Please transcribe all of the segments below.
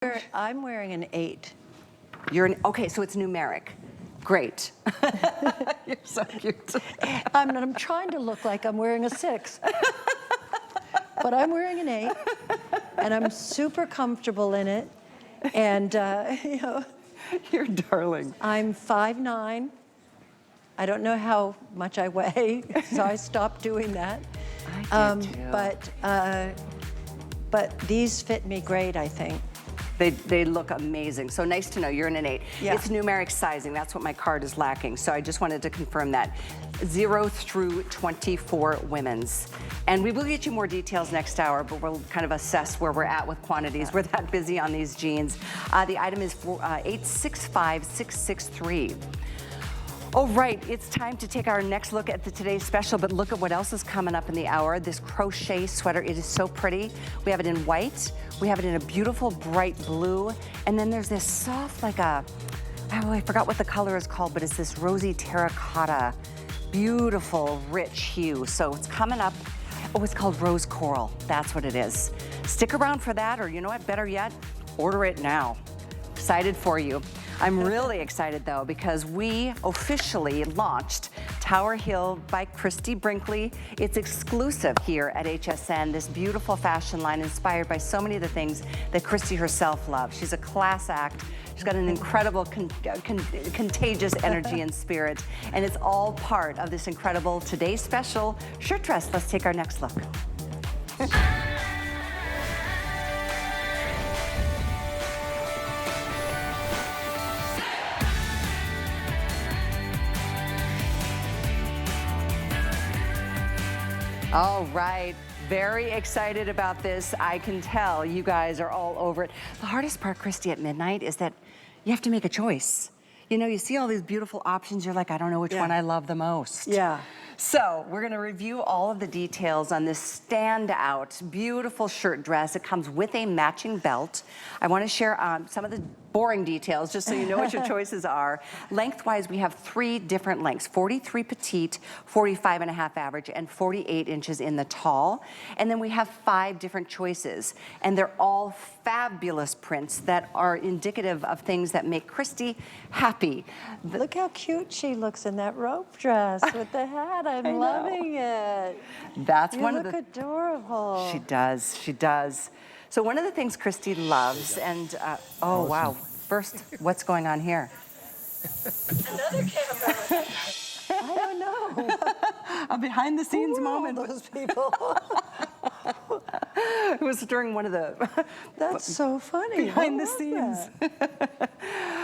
I'm wearing an 8. Okay, so it's numeric. Great. You're so cute. I'm trying to look like I'm wearing a 6. But I'm wearing an 8, and I'm super comfortable in it. And, you know. You're darling. I'm 5'9". I don't know how much I weigh, so I stopped doing that. I did too. But these fit me great, I think. They look amazing. So nice to know you're in an 8. Yeah. It's numeric sizing. That's what my card is lacking. So I just wanted to confirm that. 0 through 24 women's. And we will get you more details next hour, but we'll kind of assess where we're at with quantities. We're that busy on these jeans. The item is 865663. Oh, right, it's time to take our next look at today's special, but look at what else is coming up in the hour. This crochet sweater, it is so pretty. We have it in white, we have it in a beautiful bright blue, and then there's this soft, like a, oh, I forgot what the color is called, but it's this rosy terracotta, beautiful, rich hue. So it's coming up. Oh, it's called rose coral. That's what it is. Stick around for that, or you know what, better yet, order it now. Excited for you. I'm really excited though, because we officially launched Tower Hill by Christie Brinkley. It's exclusive here at HSN, this beautiful fashion line inspired by so many of the things that Christie herself loves. She's a class act. She's got an incredible contagious energy and spirit, and it's all part of this incredible today's special shirt dress. Let's take our next look. All right, very excited about this. I can tell you guys are all over it. The hardest part, Christie, at midnight is that you have to make a choice. You know, you see all these beautiful options, you're like, I don't know which one I love the most. Yeah. So we're gonna review all of the details on this standout, beautiful shirt dress. It comes with a matching belt. I wanna share some of the boring details, just so you know what your choices are. Lengthwise, we have 3 different lengths: 43 petite, 45.5 average, and 48 inches in the tall. And then we have 5 different choices, and they're all fabulous prints that are indicative of things that make Christie happy. Look how cute she looks in that rope dress with the hat. I'm loving it. That's you one of look the. adorable. She does. She does. So one of the things Christie loves, and oh wow! First, what's going on here? Another camera. I don't know. A behind-the-scenes moment. Those people. It was during one of the. That's so funny. Behind the scenes.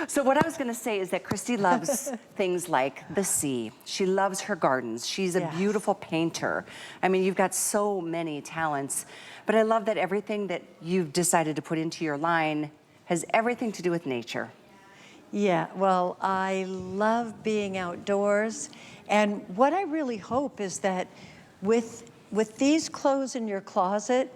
So what I was going to say is that Christie loves things like the sea. She loves her gardens. She's a beautiful painter. I mean, you've got so many talents. But I love that everything that you've decided to put into your line has everything to do with nature. Yeah, well, I love being outdoors. And what I really hope is that with these clothes in your closet,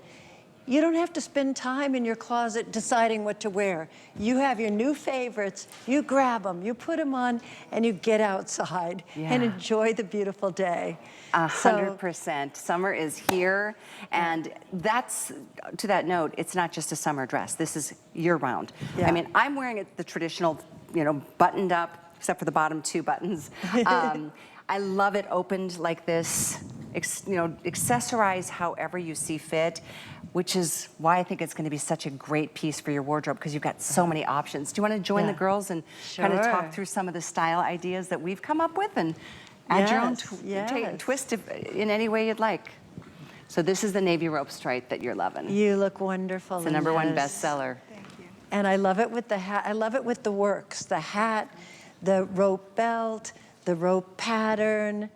you don't have to spend time in your closet deciding what to wear. You have your new favorites, you grab them, you put them on, and you get outside and enjoy the beautiful day. 100%. Summer is here, and that's, to that note, it's not just a summer dress. This is year-round. Yeah. I mean, I'm wearing it the traditional, you know, buttoned up, except for the bottom 2 buttons. I love it opened like this. You know, accessorize however you see fit, which is why I think it's going to be such a great piece for your wardrobe, because you've got so many options. Do you want to join the girls and kind of talk through some of the style ideas that we've come up with and add your own twist in any way you'd like? So this is the navy rope stripe that you're loving. You look wonderful. It's the #1 bestseller. Thank you. And I love it with the hat. I love it with the works, the hat, the rope belt, the rope pattern.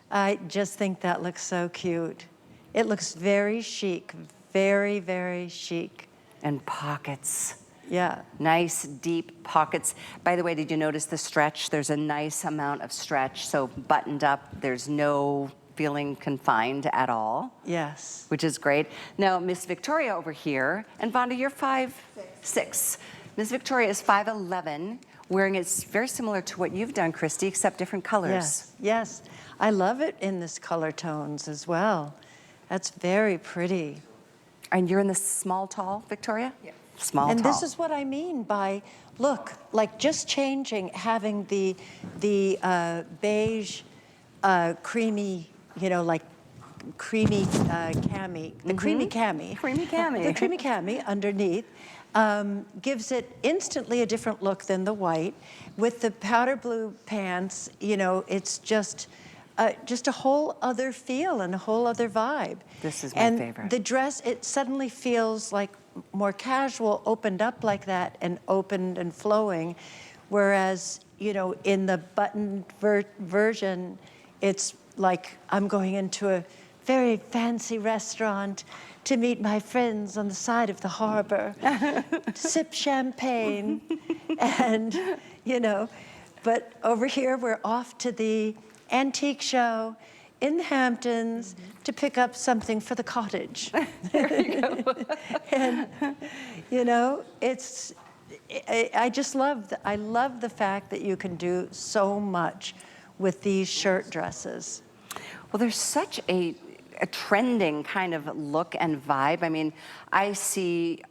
I just think that looks so cute. It looks very chic, very, very chic. And pockets. Yeah. Nice, deep pockets. By the way, did you notice the stretch? There's a nice amount of stretch, so buttoned up, there's no feeling confined at all. Yes. Which is great. Now, Miss Victoria over here, and Vonda, you're 5'6". Miss Victoria is 5'11", wearing it's very similar to what you've done, Christie, except different colors. Yes, yes. I love it in this color tones as well. That's very pretty. And you're in the small, tall, Victoria? Yeah. small And tall. this is what I mean by, look, like just changing, having the beige, creamy, you know, like creamy cami, the creamy cami. Creamy cami. The creamy cami underneath gives it instantly a different look than the white. With the powder blue pants, you know, it's just a whole other feel and a whole other vibe. This is my favorite. And the dress, it suddenly feels like more casual, opened up like that, and opened and flowing. Whereas, you know, in the buttoned version, it's like I'm going into a very fancy restaurant to meet my friends on the side of the harbor, sip champagne, and, you know, but over here we're off to the antique show in the Hamptons to pick up something for the cottage. There you go. And, you know, I just love, I love the fact that you can do so much with these shirt dresses. Well, there's such a trending kind of look and vibe. I mean, I see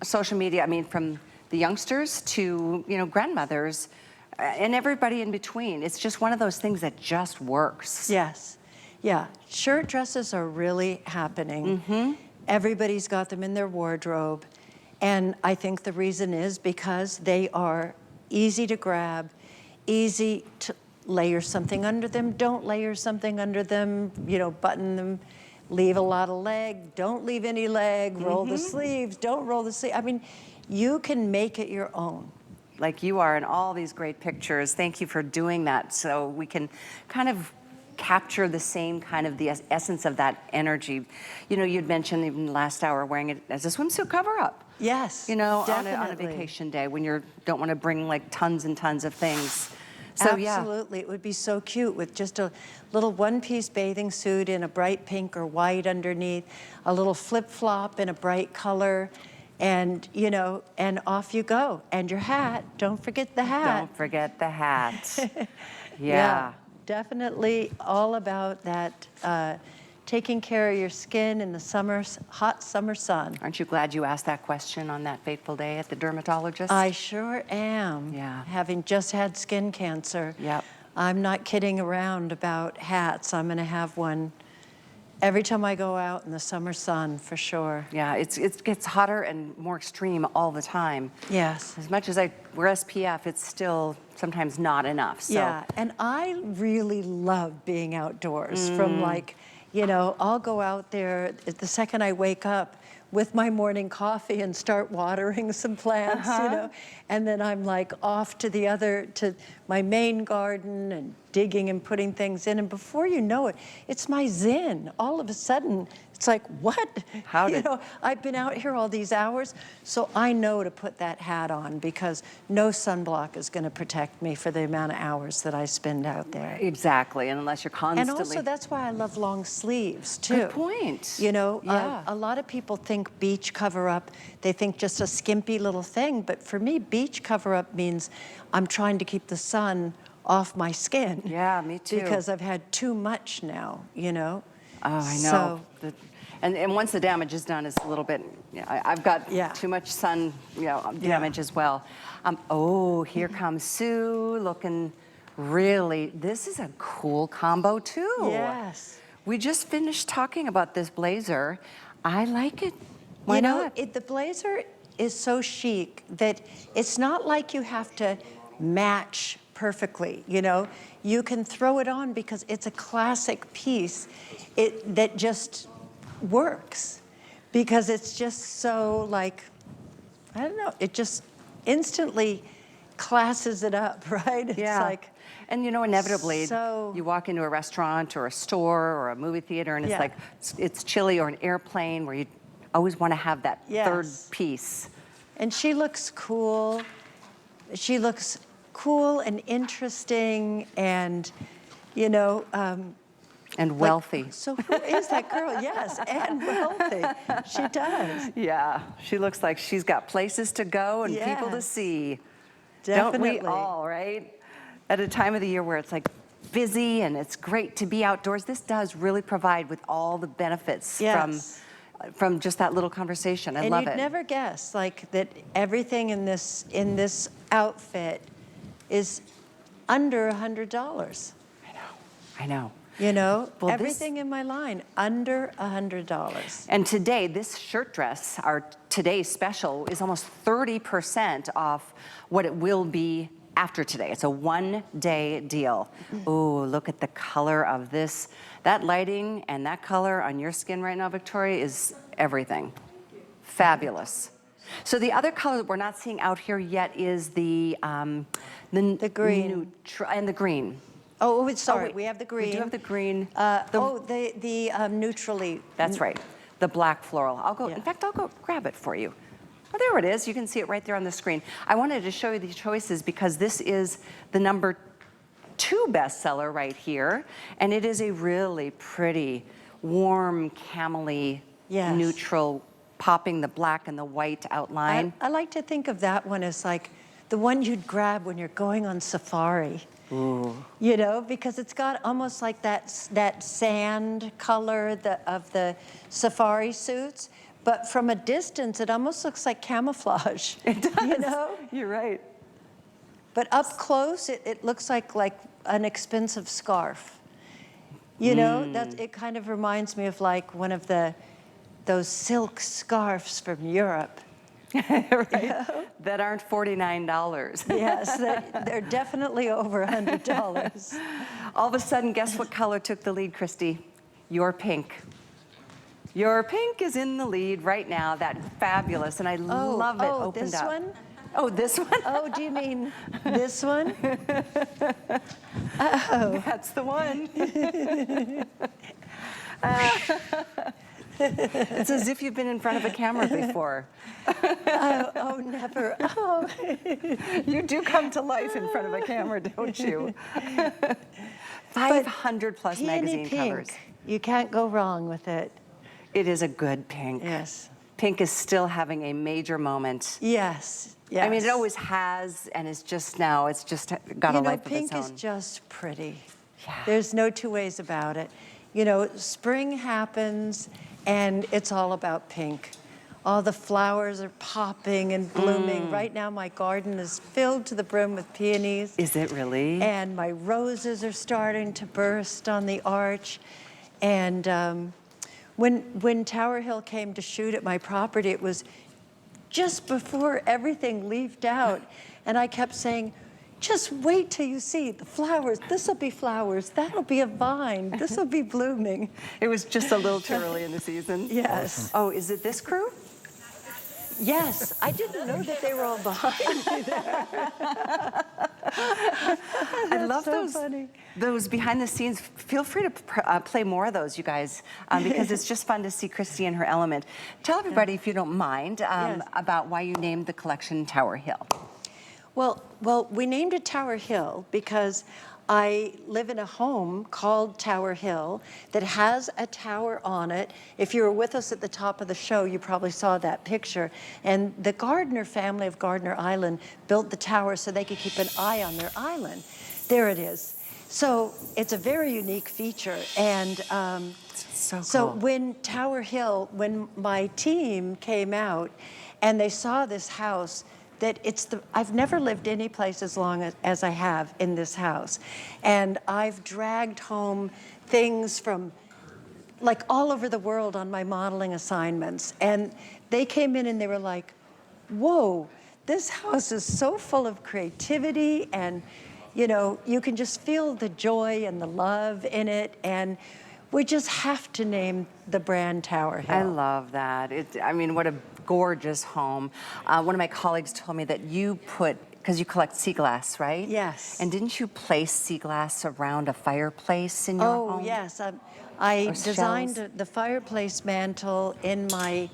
social media, I mean, from the youngsters to, you know, grandmothers and everybody in between. It's just one of those things that just works. Yes. Yeah. Shirt dresses are really happening. Everybody's got them in their wardrobe. And I think the reason is because they are easy to grab, easy to layer something under them, don't layer something under them, you know, button them, leave a lot of leg, don't leave any leg, roll the sleeves, don't roll the sleeves. I mean, you can make it your own. Like you are in all these great pictures. Thank you for doing that so we can kind of capture the same kind of the essence of that energy. You know, you'd mentioned even last hour wearing it as a swimsuit cover-up. Yes, You know, on definitely. a vacation day when you don't want to bring like tons and tons of things. So Absolutely, it would be so cute with just a little one-piece bathing suit in a bright pink or white underneath, a little flip-flop in a bright color, and, you know, and off you go. And your hat, don't forget the hat. Don't forget the hat. Yeah, definitely all about that, taking care of your skin in the hot summer sun. Aren't you glad you asked that question on that fateful day at the dermatologist? I sure am. Yeah. Having just had skin cancer. Yep. I'm not kidding around about hats. I'm going to have one every time I go out in the summer sun, for sure. Yeah, it gets hotter and more extreme all the time. Yes. As much as I wear SPF, it's still sometimes not enough. So. Yeah, and I really love being outdoors from like, you know, I'll go out there the second I wake up with my morning coffee and start watering some plants, you know, and then I'm like off to my main garden and digging and putting things in, and before you know it, it's my zen. All of a sudden, it's like, what? You know, I've been out here all these hours, so I know to put that hat on because no sunblock is going to protect me for the amount of hours that I spend out there. Exactly, and unless you're constantly... And also, that's why I love long sleeves, too. Good point. You know, Yeah. a lot of people think beach cover-up, they think just a skimpy little thing, but for me, beach cover-up means I'm trying to keep the sun off my skin. Yeah, me too. Because I've had too much now, you know? Oh, I know. So, and once the damage is done, it's a little bit, I've got too much sun, damage as well. Oh, here comes Sue looking really, this is a cool combo too. yes. We just finished talking about this blazer. I like it. Why you know, not? the blazer is so chic that it's not like you have to match perfectly, you know? You can throw it on because it's a classic piece that just works because it's just so like, I don't know, it just instantly classes it up, right? It's like, and you know, inevitably, so- you walk into a restaurant or a store or a movie theater and it's Yeah. like, it's chilly, or an airplane where you always want to have that third Yes. piece. And she looks cool. She looks cool and interesting and, you know, And wealthy. so who is that girl? Yes, and wealthy. She does. Yeah, she looks like she's got places to go and people to Yes. see. Definitely. Don't we all, right? At a time of the year where it's like busy and it's great to be outdoors, this does really provide with all the benefits Yes. from from just that little conversation. I love it. And you'd never guess, like, that everything in this outfit is under $100. I know. You know, Well, everything in my line, under $100. And today, this shirt dress, our today's special, is almost 30% off what it will be after today. It's a one-day deal. Ooh, look at the color of this. That lighting and that color on your skin right now, Victoria, is everything. Fabulous. So the other color that we're not seeing out here yet is the green. And the green. Oh, sorry, wait. we have the green. We do have the green. The neutrally. That's right, the black floral. I'll go, Yeah. in fact, I'll go grab it for you. Oh, there it is. You can see it right there on the screen. I wanted to show you these choices because this is the #2 bestseller right here. And it is a really pretty, warm, camel-y, Yes. neutral, popping the black and the white outline. I like to think of that one as like the one you'd grab when you're going on safari. Ooh. You know, because it's got almost like that sand color of the safari suits, but from a distance, it almost looks like camouflage. It does. You know? You're right. But up close, it looks like an expensive scarf. You know, it kind of reminds me of like one of those silk scarves from Europe. Right. You know? That aren't $49. Yes, they're definitely over $100. All of a sudden, guess what color took the lead, Christy? Your pink. Your pink is in the lead right now. That fabulous, and I love it opened this up. one? Oh, this one? Oh, do you mean this one? That's the one. It's as if you've been in front of a camera before. Oh, never. Oh. You do come to life in front of a camera, don't you? 500 plus Peony magazine pink. covers. You can't go wrong with it. It is a good pink. Yes. Pink is still having a major moment. Yes. Yes. I mean, it always has, and it's just now, it's just got a life of its pink own. is just pretty. Yeah. There's no two ways about it. You know, spring happens, and it's all about pink. All the flowers are popping and blooming. Right now, my garden is filled to the brim with peonies. Is it really? And my roses are starting to burst on the arch. And when Tower Hill came to shoot at my property, it was just before everything leafed out. And I kept saying, just wait till you see the flowers. This'll be flowers. That'll be a vine. This'll be blooming. It was just a little too early in the season. Yes. Oh, is it this crew? Yes, I didn't know that they were all behind me there. I love so those. funny. Those behind the scenes. Feel free to play more of those, you guys, because it's just fun to see Christie in her element. Tell everybody, if you don't mind, Yes. about why you named the collection Tower Hill. Well, we named it Tower Hill because I live in a home called Tower Hill that has a tower on it. If you were with us at the top of the show, you probably saw that picture. And the Gardner family of Gardner Island built the tower so they could keep an eye on their island. There it is. So it's a very unique feature. And so when Tower Hill, when my team came out and they saw this house, that I've never lived any place as long as I have in this house. And I've dragged home things from like all over the world on my modeling assignments. And they came in and they were like, whoa, this house is so full of creativity, and you know, you can just feel the joy and the love in it. And we just have to name the brand Tower Hill. I love that. I mean, what a gorgeous home. One of my colleagues told me that you because you collect sea glass, right? Yes. And didn't you place sea glass around a fireplace in your home? Oh, yes. I Or designed shells? the fireplace mantle in my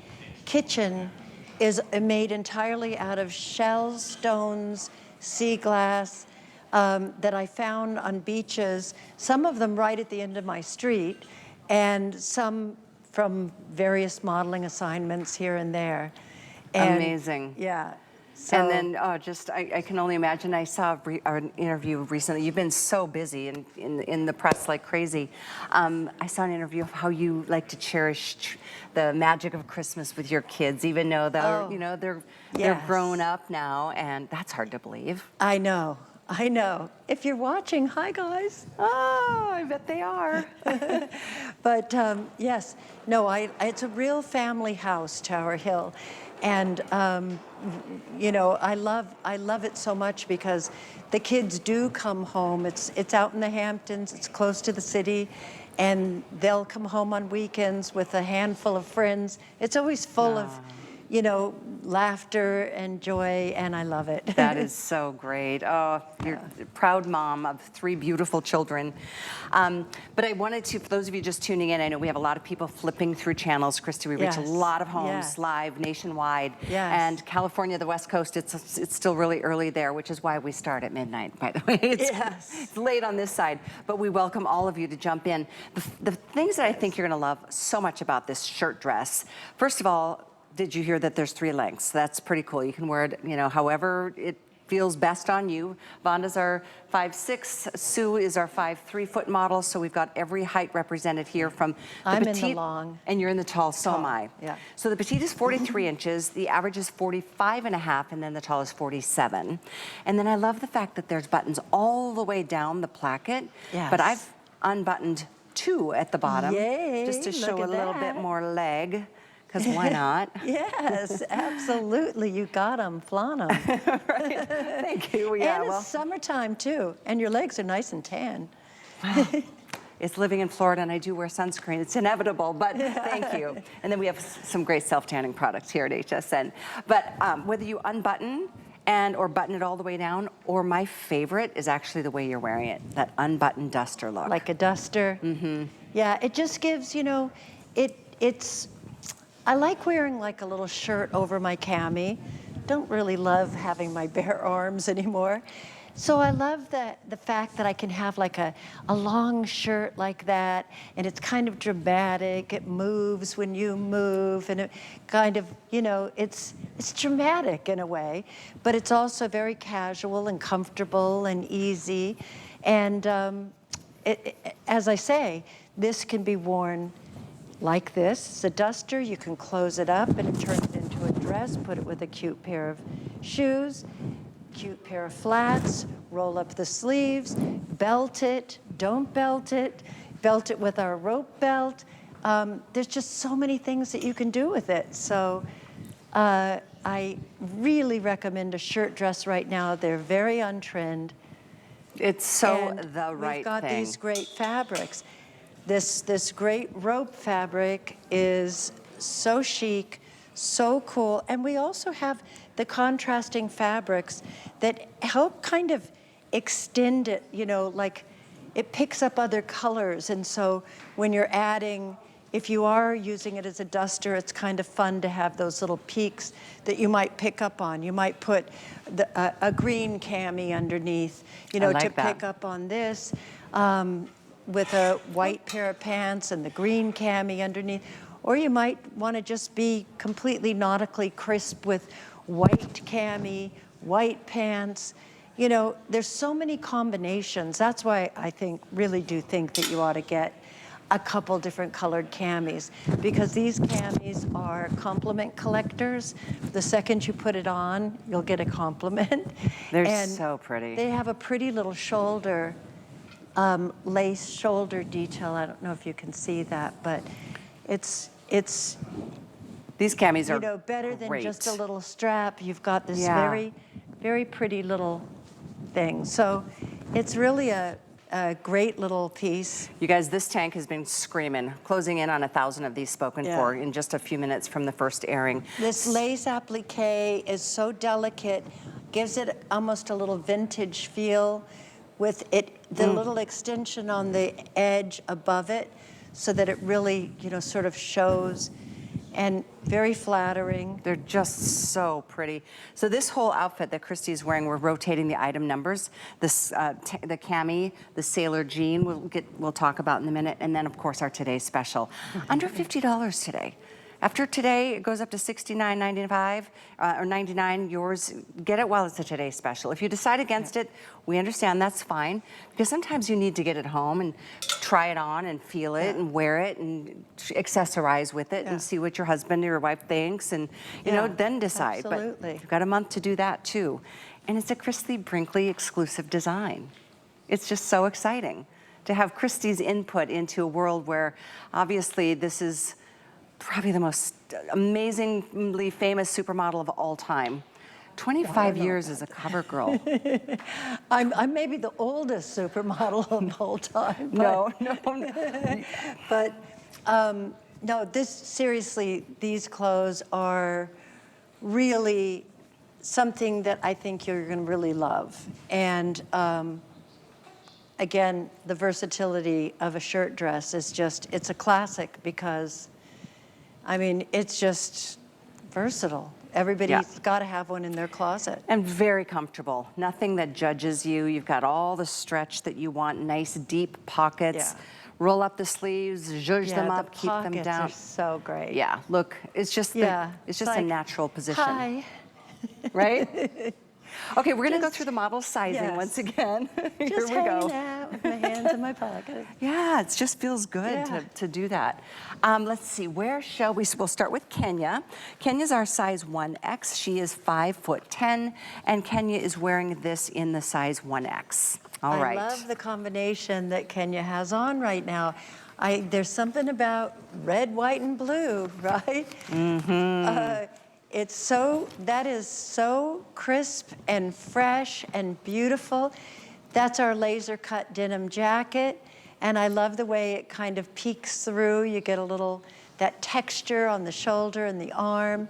kitchen is made entirely out of shells, stones, sea glass that I found on beaches, some of them right at the end of my street, and some from various modeling assignments here and there. And Amazing. yeah. So, and then, I can only imagine, I saw an interview recently. You've been so busy in the press like crazy. I saw an interview of how you like to cherish the magic of Christmas with your kids, even though they're, you know, they're grown up now, and that's hard to believe. I know. I know. If you're watching, hi guys. Oh, I bet they are. But yes, no, it's a real family house, Tower Hill. And you know, I love it so much because the kids do come home. It's out in the Hamptons, it's close to the city, and they'll come home on weekends with a handful of friends. It's always full of, you know, laughter and joy, and I love it. That is so great. Oh, you're a proud mom of 3 beautiful children. But I wanted to, for those of you just tuning in, I know we have a lot of people flipping through channels. Christy, we reach a lot of homes live nationwide. And California, the West Coast, it's still really early there, which is why we start at midnight, by the way. It's late on this side, but we welcome all of you to jump in. The things that I think you're gonna love so much about this shirt dress, first of all, did you hear that there's 3 lengths? That's pretty cool. You can wear it, you know, however it feels best on you. Vonda's our 5'6", Sue is our 5'3" foot model, so we've got every height represented here from the I'm petite. in the long. And you're in the tall, so am I. Yeah. So the petite is 43 inches, the average is 45.5, and then the tall is 47. And then I love the fact that there's buttons all the way down the placket, but I've unbuttoned 2 at the bottom, just to show a little bit more leg. Because why not? Yes, absolutely. You got them, flaunt them. Right. Thank you. Yeah, and it's summertime too, and your legs are nice and tan. Wow. It's living in Florida, and I do wear sunscreen. It's inevitable, but thank you. And then we have some great self-tanning products here at HSN. But whether you unbutton or button it all the way down, or my favorite is actually the way you're wearing it, that unbuttoned duster look. Like a duster. Yeah, it just gives, you know, it's. I like wearing like a little shirt over my cami. Don't really love having my bare arms anymore. So I love the fact that I can have like a long shirt like that, and it's kind of dramatic. It moves when you move, and it kind of, you know, it's dramatic in a way, but it's also very casual and comfortable and easy. And as I say, this can be worn like this. It's a duster. You can close it up and turn it into a dress, put it with a cute pair of shoes, cute pair of flats, roll up the sleeves, belt it, don't belt it with our rope belt. There's just so many things that you can do with it. So I really recommend a shirt dress right now. They're very on trend. It's so the right thing. We've got these great fabrics. This great rope fabric is so chic, so cool. And we also have the contrasting fabrics that help kind of extend it, you know, like it picks up other colors. And so when you're adding, if you are using it as a duster, it's kind of fun to have those little peaks that you might pick up on. You might put a green cami underneath, you know, to pick up on this. With a white pair of pants and the green cami underneath. Or you might want to just be completely nautically crisp with white cami, white pants. You know, there's so many combinations. That's why I really do think that you ought to get a couple different colored camis, because these camis are compliment collectors. The second you put it on, you'll get a compliment. They're so pretty. They have a pretty little shoulder lace shoulder detail. I don't know if you can see that, but it's these camis are, you know, better than just a little strap. You've got this very, very pretty little thing. So it's really a great little piece. You guys, this tank has been screaming, closing in on 1,000 of these spoken for in just a few minutes from the first airing. This lace applique is so delicate, gives it almost a little vintage feel with it, the little extension on the edge above it, so that it really, you know, sort of shows, and very flattering. They're just so pretty. So this whole outfit that Christie's wearing, we're rotating the item numbers. This, the cami, the sailor jean, we'll talk about in a minute, and then of course our today's special. Under $50 today. After today, it goes up to $69.95 or $99. Yours, get it while it's a Today Special. If you decide against it, we understand, that's fine. Because sometimes you need to get it home and try it on and feel it and wear it and accessorize with it and see what your husband or your wife thinks and, you know, then decide. Absolutely. But you've got a month to do that too. And it's a Christie Brinkley exclusive design. It's just so exciting to have Christie's input into a world where obviously this is probably the most amazingly famous supermodel of all time. 25 years as a cover girl. I'm maybe the oldest supermodel of all time. No. But no, seriously, these clothes are really something that I think you're going to really love. And again, the versatility of a shirt dress is just, it's a classic because, I mean, it's just versatile. Everybody's got to have one in their closet. And very comfortable. Nothing that judges you. You've got all the stretch that you want, nice deep pockets. Roll up the sleeves, zhuzh them up, keep them down. The pockets are so great. Yeah, look, it's just, it's just like, a natural position. Hi. Right? Okay, we're gonna go through the model sizing once again. Here Just we go. hanging out with my hands in my pocket. Yeah, it just feels good to do that. Let's see, where shall we? We'll start with Kenya. Kenya's our size 1X. She is 5'10", and Kenya is wearing this in the size 1X. All right. I love the combination that Kenya has on right now. There's something about red, white, and blue, right? Mm-hmm. That is so crisp and fresh and beautiful. That's our laser cut denim jacket. And I love the way it kind of peeks through. You get a little, that texture on the shoulder and the arm.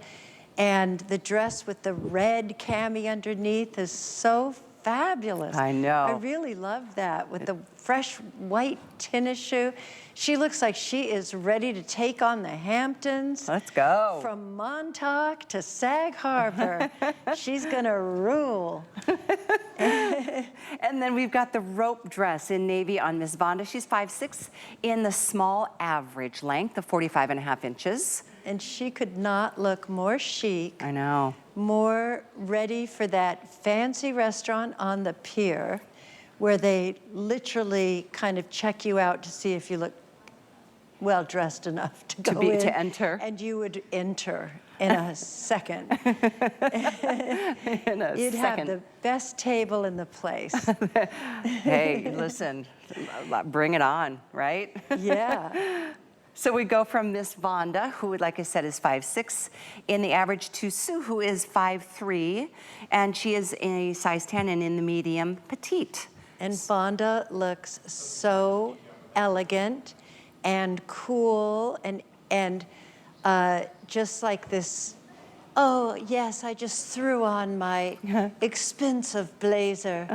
And the dress with the red cami underneath is so fabulous. I know. I really love that with the fresh white tennis shoe. She looks like she is ready to take on the Hamptons. Let's go. From Montauk to Sag Harbor. She's gonna rule. And then we've got the rope dress in navy on Miss Vonda. She's 5'6" in the small average length of 45.5 inches. And she could not look more chic. I know. More ready for that fancy restaurant on the pier where they literally kind of check you out to see if you look well dressed enough to go in. To enter. And you would enter in a second. You'd have the best table in the place. Hey, listen, bring it on, right? Yeah. So we go from Miss Vonda, who, like I said, is 5'6", in the average, to Sue, who is 5'3", and she is a size 10 and in the medium petite. And Vonda looks so elegant and cool and just like this, oh yes, I just threw on my expensive blazer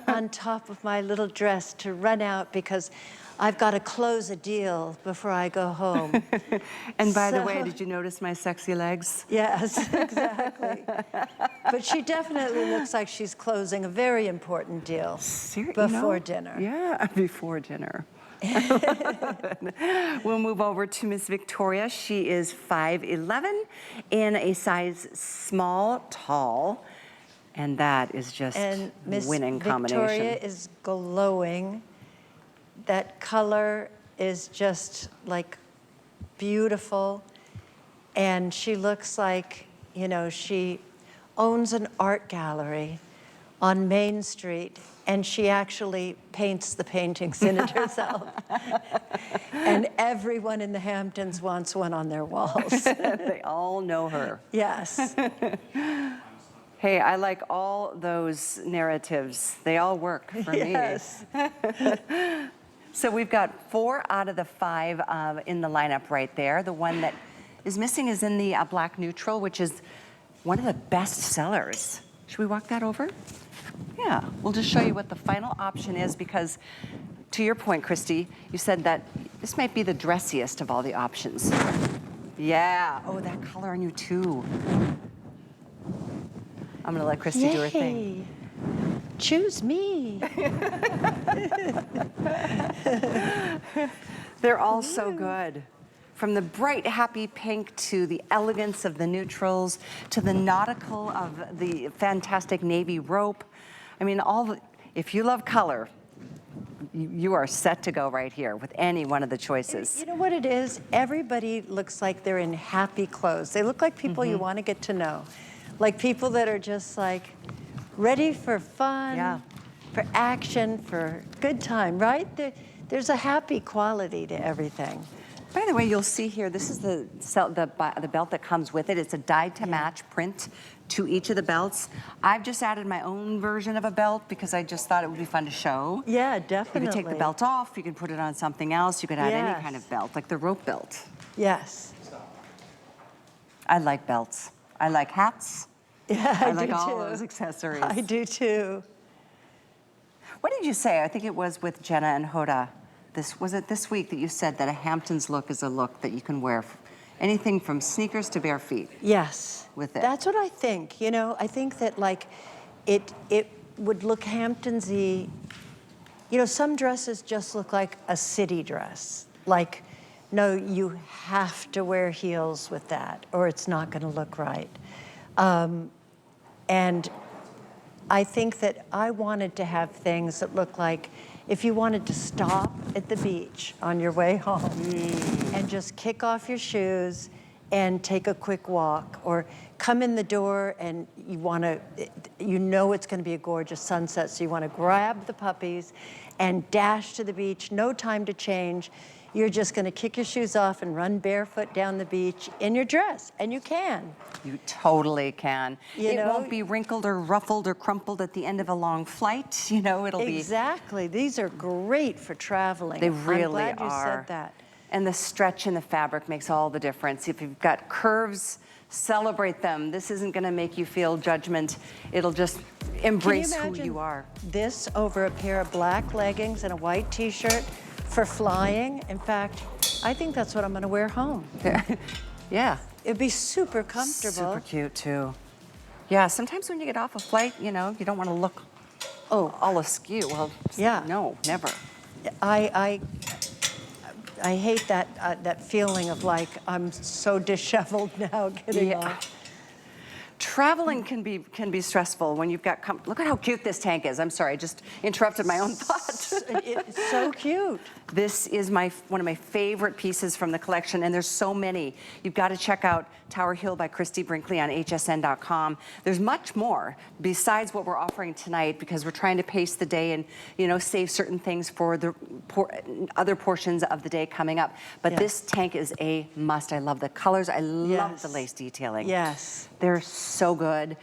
on top of my little dress to run out because I've got to close a deal before I go home. And by the way, did you notice my sexy legs? Yes, exactly. But she definitely looks like she's closing a very important deal before dinner. Yeah, before dinner. We'll move over to Miss Victoria. She is 5'11" in a size small, tall, and that is just winning combination. Victoria is glowing. That color is just like beautiful, and she looks like, you know, she owns an art gallery on Main Street, and she actually paints the paintings in it herself. And everyone in the Hamptons wants one on their walls. They all know her. Yes. Hey, I like all those narratives. They all work for me. Yes. So we've got 4 out of the 5 in the lineup right there. The one that is missing is in the black neutral, which is one of the best sellers. Should we walk that over? Yeah, we'll just show you what the final option is because, to your point, Christy, you said that this might be the dressiest of all the options. Yeah, oh, that color on you too. I'm gonna let Christy do her thing. Choose me. They're all so good. From the bright, happy pink to the elegance of the neutrals to the nautical of the fantastic navy rope. I mean, if you love color, you are set to go right here with any one of the choices. You know what it is? Everybody looks like they're in happy clothes. They look like people you want to get to know. Like people that are just like ready for fun, for action, for good time, right? There's a happy quality to everything. By the way, you'll see here, this is the belt that comes with it. It's a dyed-to-match print to each of the belts. I've just added my own version of a belt because I just thought it would be fun to show. Yeah, definitely. You can take the belt off, you can put it on something else, you could add any kind of belt, like the rope belt. Yes. I like belts. I like hats. Yeah, I like all those accessories. I do too. What did you say? I think it was with Jenna and Hoda. Was it this week that you said that a Hamptons look is a look that you can wear anything from sneakers to bare feet? Yes. With it. That's what I think. You know, I think that like it would look Hamptonsy. You know, some dresses just look like a city dress. Like, no, you have to wear heels with that or it's not going to look right. And I think that I wanted to have things that look like if you wanted to stop at the beach on your way home and just kick off your shoes and take a quick walk, or come in the door and you know it's going to be a gorgeous sunset, so you want to grab the puppies and dash to the beach, no time to change. You're just going to kick your shoes off and run barefoot down the beach in your dress, and you can. You totally can. It won't be wrinkled or ruffled or crumpled at the end of a long flight. You know, it'll be... Exactly. These are great for traveling. They really I'm glad you said that. And the stretch in the fabric makes all the difference. If you've got curves, celebrate them. This isn't going to make you feel judgment. It'll just embrace who you are. This over a pair of black leggings and a white t-shirt for flying. In fact, I think that's what I'm going to wear home. Yeah. It'd be super comfortable. Super cute too. Yeah, sometimes when you get off a flight, you know, you don't want to look all askew. Well, no, never. I hate that feeling of like I'm so disheveled now getting off. Traveling can be stressful when you've got, look at how cute this tank is. I'm sorry, I just interrupted my own thought. It's so cute. This is one of my favorite pieces from the collection, and there's so many. You've got to check out Tower Hill by Christie Brinkley on hsn.com. There's much more besides what we're offering tonight, because we're trying to pace the day and, you know, save certain things for the other portions of the day coming up. But this tank is a must. I love the colors. I love the lace detailing. Yes. They're so good.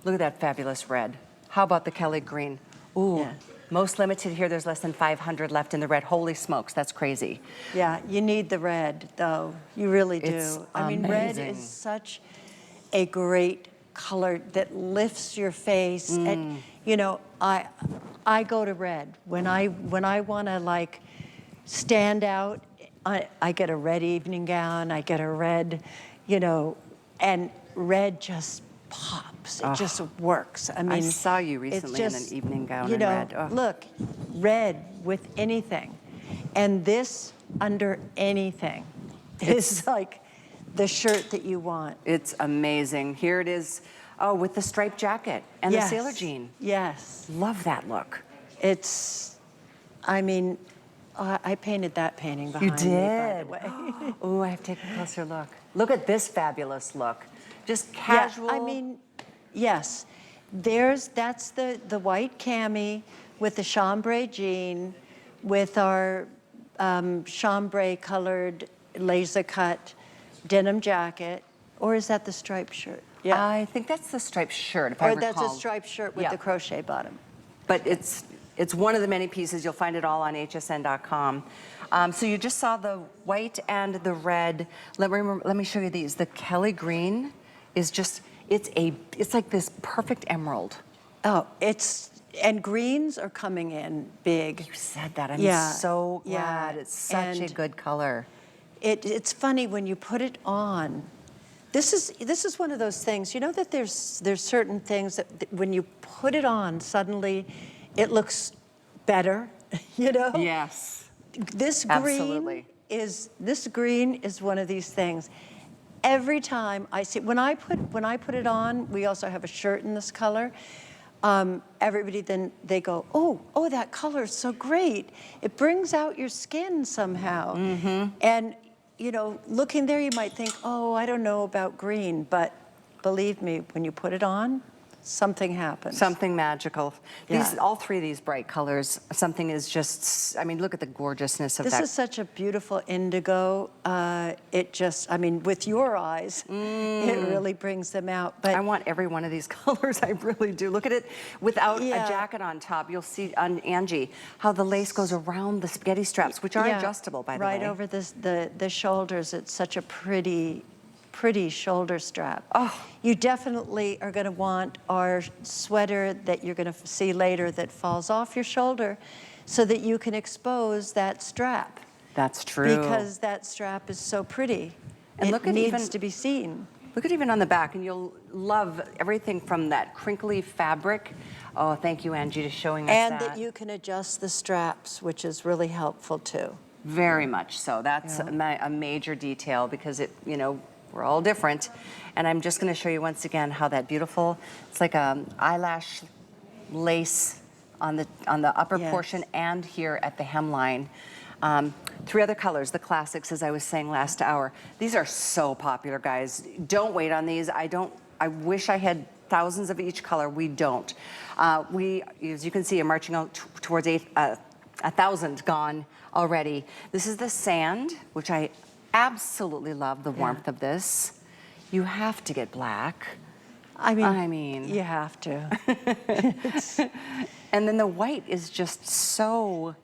Look at that fabulous red. How about the Kelly green? Ooh. Yeah. Most limited here, there's less than 500 left in the red. Holy smokes, that's crazy. Yeah, you need the red, though. You really do. It's I mean, red is such a great color that lifts your face. And, you know, I go to red. When I want to, like, stand out, I get a red evening gown, I get a red, you know, and red just pops. It just works. I mean, I saw you recently in an evening gown in red. Look, red with anything, and this under anything is like the shirt that you want. It's amazing. Here it is. Oh, with the striped jacket and the sailor jean. Yes. Love that look. I mean, I painted that painting behind me, by the way. Oh, I have to take a closer look. Look at this fabulous look. Just casual. Yeah, I mean, yes. That's the white cami with the chambray jean with our chambray colored laser cut denim jacket. Or is that the striped shirt? Yeah. I think that's the striped shirt, if I recall. Or that's a striped shirt with the crochet bottom. But it's one of the many pieces. You'll find it all on hsn.com. So you just saw the white and the red. Let me show you these. The Kelly green is just, it's like this perfect emerald. Oh, and greens are coming in big. You said that. I'm so glad. It's such a good color. It's funny when you put it on. This is one of those things. You know that there's certain things that when you put it on, suddenly it looks better. You know. Yes. This green this green is one of these things. Every time I see, when I put it on, we also have a shirt in this color. Everybody then they go, oh, that color is so great. It brings out your skin somehow. And you know, looking there, you might think, oh, I don't know about green, but believe me, when you put it on, something happens. Something magical. Yeah. All three of these bright colors, something is just, I mean, look at the gorgeousness of that. This is such a beautiful indigo. It just, I mean, with your eyes, it really brings them out. But I want every one of these colors, I really do. Look at it without a jacket on top. You'll see on Angie how the lace goes around the spaghetti straps, which are adjustable, by the way. Right over the shoulders. It's such a pretty shoulder strap. Oh. You definitely are going to want our sweater that you're going to see later that falls off your shoulder so that you can expose that strap. That's true. Because that strap is so pretty. And it needs to be seen. Look at even on the back, and you'll love everything from that crinkly fabric. Oh, thank you, Angie, to showing us that. And that you can adjust the straps, which is really helpful too. Very much so. That's a major detail because it, you know, we're all different. And I'm just going to show you once again how that beautiful, it's like a eyelash lace on the upper portion and here at the hemline. Three other colors, the classics, as I was saying last hour. These are so popular, guys. Don't wait on these. I wish I had thousands of each color. We don't. We, as you can see, are marching out towards 1,000 gone already. This is the sand, which I absolutely love the warmth of this. You have to get black. I mean, you have to. And then the white is just so,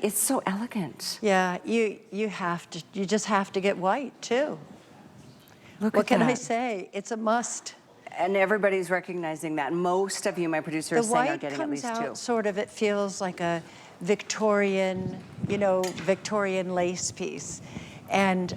it's so elegant. Yeah, you just have to get white too. Look what at can that. I say? It's a must. And everybody's recognizing that. Most of you, my producer is saying, are getting at least two. The white comes out sort of, it feels like a Victorian, you know, Victorian lace piece. And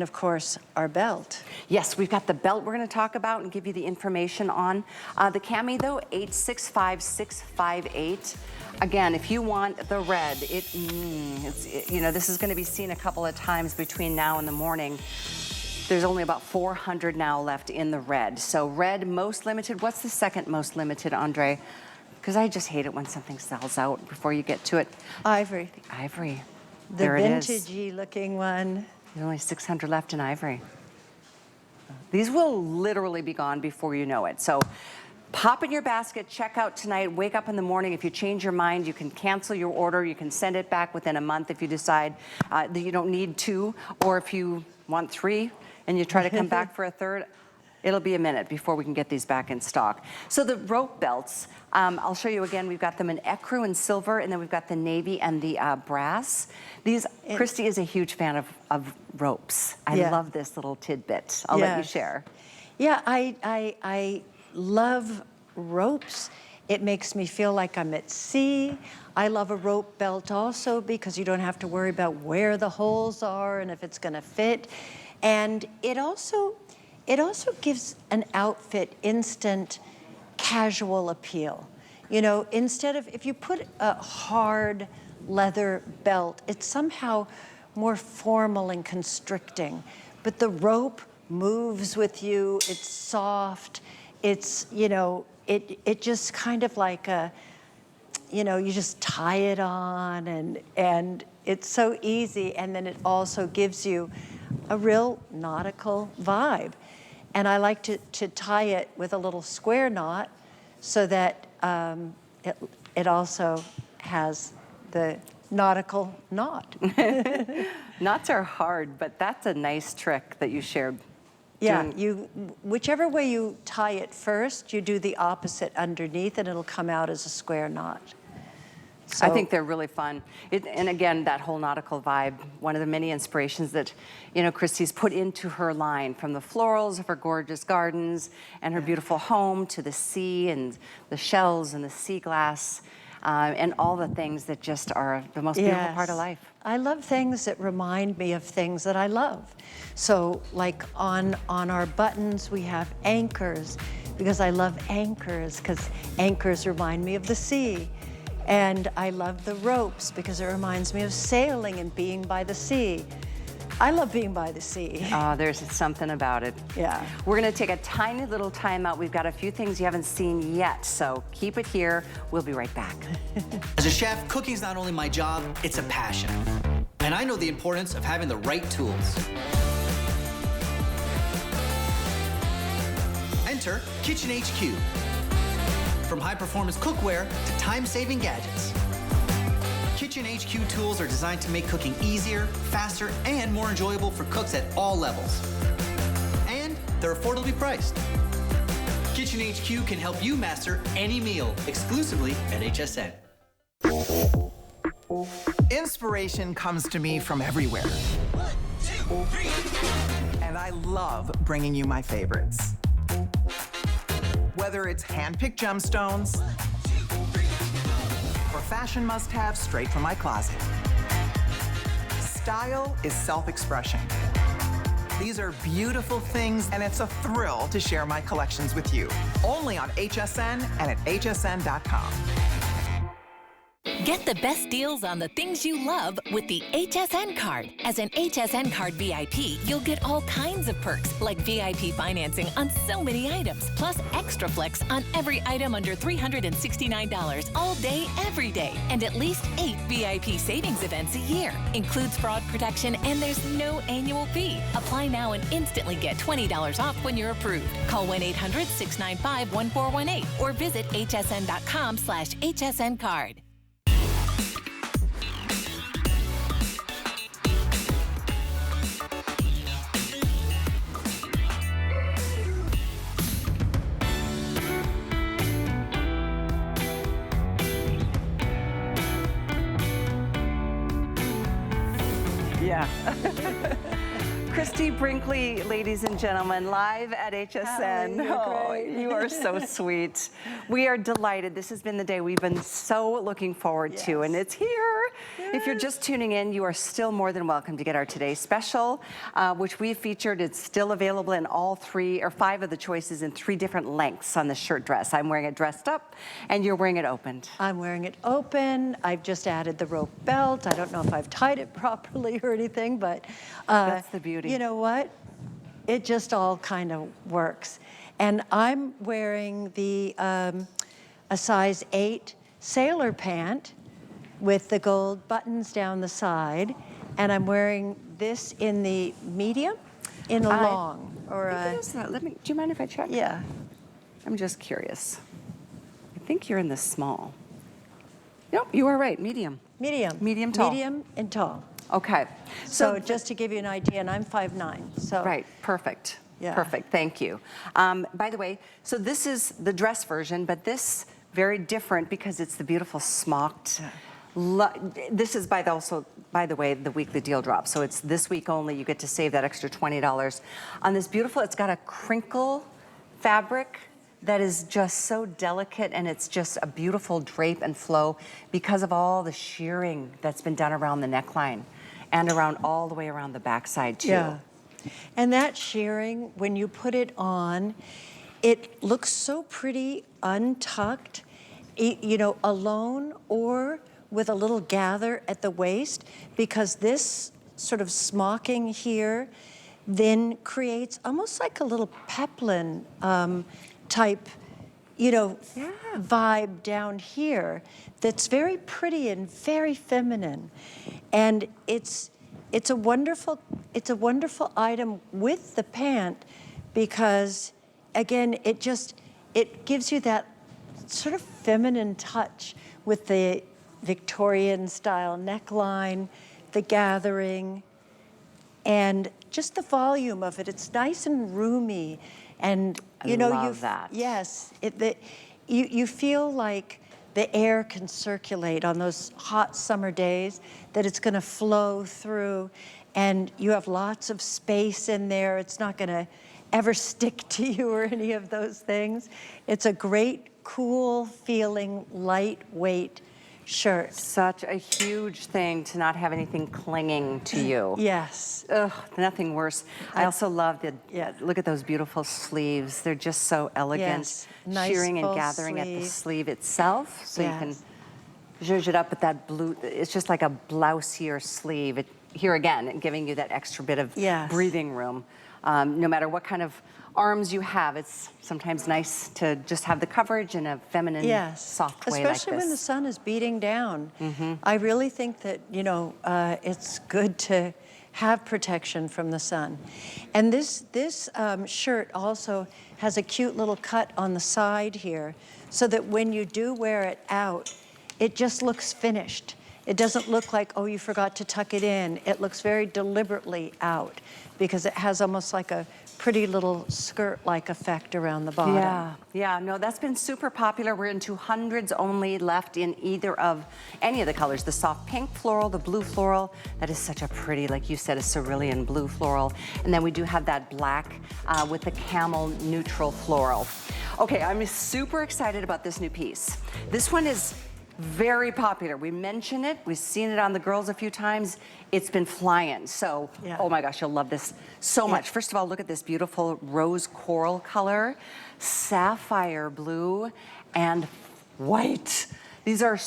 of course, our belt. Yes, we've got the belt we're going to talk about and give you the information on. The cami, though, 865-658. Again, if you want the red, you know, this is going to be seen a couple of times between now and the morning. There's only about 400 now left in the red. So red, most limited. What's the second most limited, Andre? Because I just hate it when something sells out before you get to it. Ivory. Ivory. The there it is. vintagey looking one. There's only 600 left in ivory. These will literally be gone before you know it. So pop in your basket, check out tonight, wake up in the morning. If you change your mind, you can cancel your order. You can send it back within a month if you decide that you don't need two, or if you want three and you try to come back for a third. It'll be a minute before we can get these back in stock. So the rope belts, I'll show you again. We've got them in ecru and silver, and then we've got the navy and the brass. These, Christy is a huge fan of ropes. I love this little tidbit. I'll let you share. Yeah, I love ropes. It makes me feel like I'm at sea. I love a rope belt also because you don't have to worry about where the holes are and if it's gonna fit. And it also gives an outfit instant casual appeal. You know, instead of, if you put a hard leather belt, it's somehow more formal and constricting. But the rope moves with you, it's soft, it's, you know, it just kind of like a, you know, you just tie it on and it's so easy, and then it also gives you a real nautical vibe. And I like to tie it with a little square knot so that it also has the nautical knot. Knots are hard, but that's a nice trick that you shared. Yeah, whichever way you tie it first, you do the opposite underneath and it'll come out as a square knot. So, I think they're really fun. And again, that whole nautical vibe, one of the many inspirations that, you know, Christie's put into her line, from the florals of her gorgeous gardens and her beautiful home to the sea and the shells and the sea glass and all the things that just are the most beautiful part of life. I love things that remind me of things that I love. So like on our buttons, we have anchors because I love anchors because anchors remind me of the sea. And I love the ropes because it reminds me of sailing and being by the sea. I love being by the sea. Oh, there's something about it. Yeah. We're gonna take a tiny little time out. We've got a few things you haven't seen yet, so keep it here. We'll be right back. As a chef, cooking is not only my job, it's a passion. And I know the importance of having the right tools. Enter Kitchen HQ. From high-performance cookware to time-saving gadgets. Kitchen HQ tools are designed to make cooking easier, faster, and more enjoyable for cooks at all levels. And they're affordably priced. Kitchen HQ can help you master any meal exclusively at HSN. Inspiration comes to me from everywhere. 1, 2, 3. And I love bringing you my favorites. Whether it's hand-picked gemstones or fashion must-haves straight from my closet. Style is self-expression. These are beautiful things, and it's a thrill to share my collections with you. Only on HSN and at hsn.com. Get the best deals on the things you love with the HSN card. As an HSN card VIP, you'll get all kinds of perks like VIP financing on so many items, plus extra flex on every item under $369 all day, every day, and at least 8 VIP savings events a year. Includes fraud protection, and there's no annual fee. Apply now and instantly get $20 off when you're approved. Call 1-800-695-1418 or visit hsn.com/HSN card. Yeah. Christie, Brinkley, ladies and gentlemen, live at HSN. You're Oh, great. you are so sweet. We are delighted. This has been the day we've been so looking forward to, and it's here. If you're just tuning in, you are still more than welcome to get our Today Special, which we've featured. It's still available in all 3 or 5 of the choices in 3 different lengths on the shirt dress. I'm wearing it dressed up, and you're wearing it opened. I'm wearing it open. I've just added the rope belt. I don't know if I've tied it properly or anything, but That's the beauty. You know what? It just all kind of works. And I'm wearing the a size 8 sailor pant with the gold buttons down the side, and I'm wearing this in the medium, in a long, or I think a, it is that. Do you mind if I check? yeah. I'm just curious. I think you're in the small. Nope, you are right, medium. Medium. Medium tall. Medium and tall. Okay. So just to give you an idea, and I'm 5'9", so. Right, perfect. Yeah. Perfect, thank you. By the way, so this is the dress version, but this very different because it's the beautiful smocked. This is by the way, the weekly deal drop. So it's this week only, you get to save that extra $20 on this beautiful, it's got a crinkle fabric that is just so delicate, and it's just a beautiful drape and flow because of all the shearing that's been done around the neckline and around all the way around the backside too. Yeah. And that shearing, when you put it on, it looks so pretty untucked, you know, alone or with a little gather at the waist, because this sort of smocking here then creates almost like a little peplin type, you know, vibe down here that's very pretty and very feminine. And it's a wonderful item with the pant because, again, it gives you that sort of feminine touch with the Victorian style neckline, the gathering, and just the volume of it. It's nice and roomy, and you know, love that. Yes, you feel like the air can circulate on those hot summer days, that it's going to flow through, and you have lots of space in there. It's not going to ever stick to you or any of those things. It's a great, cool feeling, lightweight shirt. Such a huge thing to not have anything clinging to you. Yes. Ugh, nothing worse. I also love look at those beautiful sleeves. They're just so elegant. Yes. Nice Shearing and full gathering at the sleeve. sleeve itself. So you can zhuzh it up with that blue. It's just like a blousier sleeve. Here again, giving you that extra bit of breathing room. No matter what kind of arms you have, it's sometimes nice to just have the coverage in a feminine, soft way like this. Especially when the sun is beating down. I really think that, you know, it's good to have protection from the sun. And this shirt also has a cute little cut on the side here, so that when you do wear it out, it just looks finished. It doesn't look like, oh, you forgot to tuck it in. It looks very deliberately out because it has almost like a pretty little skirt-like effect around the bottom. Yeah, no, that's been super popular. We're into hundreds only left in any of the colors. The soft pink floral, the blue floral, that is such a pretty, like you said, a cerulean blue floral. And then we do have that black with the camel neutral floral. Okay, I'm super excited about this new piece. This one is very popular. We mention it, we've seen it on the girls a few times. It's been flying, so, oh my gosh, you'll love this so much. First of all, look at this beautiful rose coral color, sapphire blue, and white. These are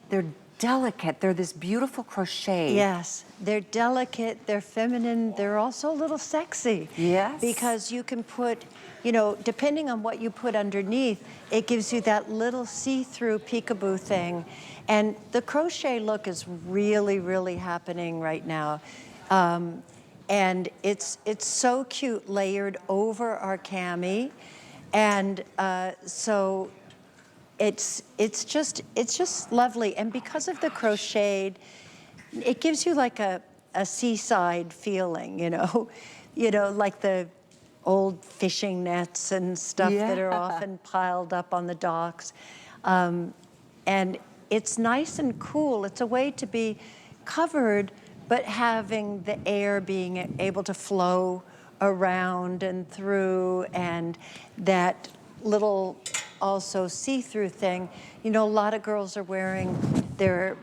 they're delicate. They're this beautiful crochet. Yes, they're delicate, they're feminine, they're also a little sexy. Yes. Because you can put, you know, depending on what you put underneath, it gives you that little see-through peekaboo thing. And the crochet look is really, really happening right now. And it's so cute, layered over our cami. And so it's just lovely. And because of the crocheted, it gives you like a seaside feeling, you know, like the old fishing nets and stuff that are often piled up on the docks. And it's nice and cool. It's a way to be covered, but having the air being able to flow around and through, and that little also see-through thing. You know, a lot of girls are wearing their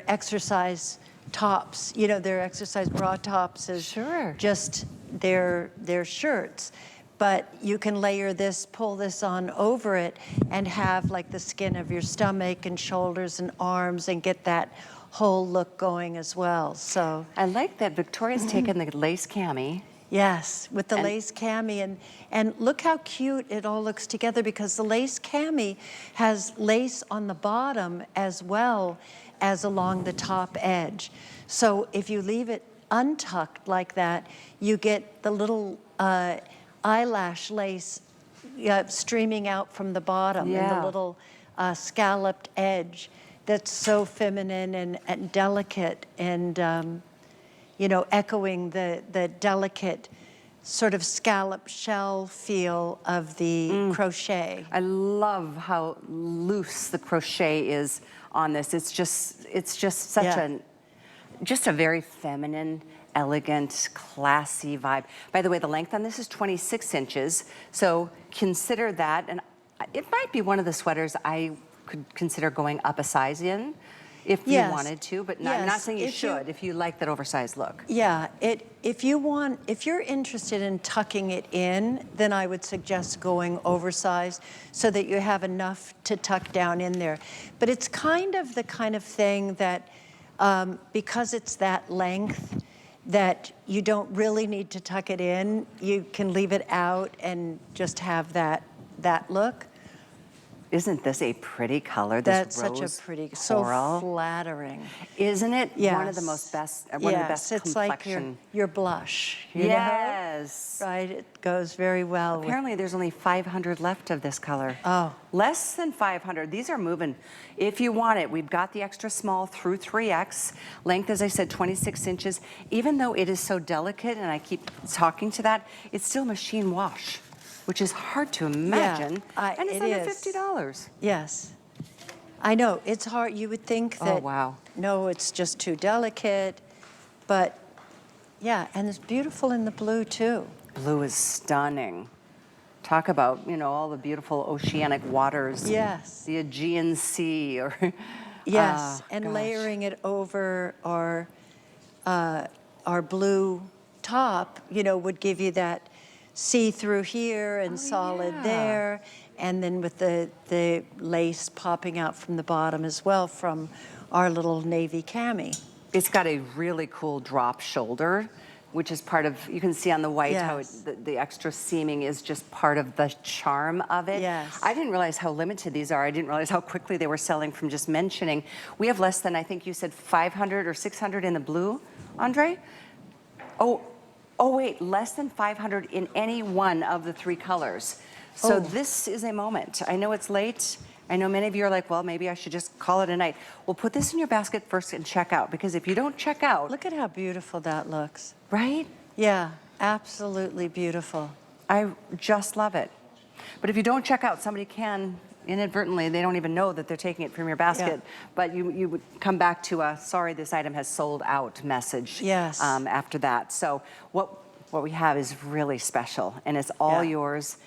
exercise tops, you know, their exercise bra tops as just their shirts. But you can layer this, pull this on over it, and have like the skin of your stomach and shoulders and arms, and get that whole look going as well. So I like that Victoria's taken the lace cami. Yes, with the lace cami, and look how cute it all looks together, because the lace cami has lace on the bottom as well as along the top edge. So if you leave it untucked like that, you get the little eyelash lace streaming out from the bottom, and the little scalloped edge that's so feminine and delicate, and you know, echoing the delicate sort of scallop shell feel of the crochet. I love how loose the crochet is on this. It's just such just a very feminine, elegant, classy vibe. By the way, the length on this is 26 inches, so consider that. And it might be one of the sweaters I could consider going up a size in, if you wanted to, but I'm not saying you should, if you like that oversized look. Yeah, if you're interested in tucking it in, then I would suggest going oversized so that you have enough to tuck down in there. But it's kind of the kind of thing that, because it's that length, that you don't really need to tuck it in. You can leave it out and just have that look. Isn't this a pretty color? This That's rose such a pretty, coral. so flattering. Isn't it? Yes. One of the best It's complexion. like your blush. You Yes. know? Right, it goes very well. Apparently there's only 500 left of this color. Oh. Less than 500. These are moving. If you want it, we've got the extra small through 3X. Length, as I said, 26 inches. Even though it is so delicate, and I keep talking to that, it's still machine wash, which is hard to imagine, and it's under $50. Yes. I know, it's hard. You would think that, no, it's just too delicate, but yeah, and it's beautiful in the blue too. Blue is stunning. Talk about, you know, all the beautiful oceanic waters. Yes. The Aegean Sea, or yes, and layering it over our blue top, you know, would give you that see through here and solid there, and then with the lace popping out from the bottom as well from our little navy cami. It's got a really cool drop shoulder, which is part of, you can see on the white how Yes. the extra seaming is just part of the charm of it. Yes. I didn't realize how limited these are. I didn't realize how quickly they were selling from just mentioning. We have less than, I think you said 500 or 600 in the blue, Andre? Oh wait, less than 500 in any one of the 3 colors. So this is a moment. I know it's late. I know many of you are like, well, maybe I should just call it a night. Well, put this in your basket first and check out, because if you don't check out. Look at how beautiful that looks. Right? Yeah, absolutely beautiful. I just love it. But if you don't check out, somebody can inadvertently, they don't even know that they're taking it from your basket, but you would come back to a, sorry, this item has sold out message. Yes. After that. So what we have is really special, and it's all yours.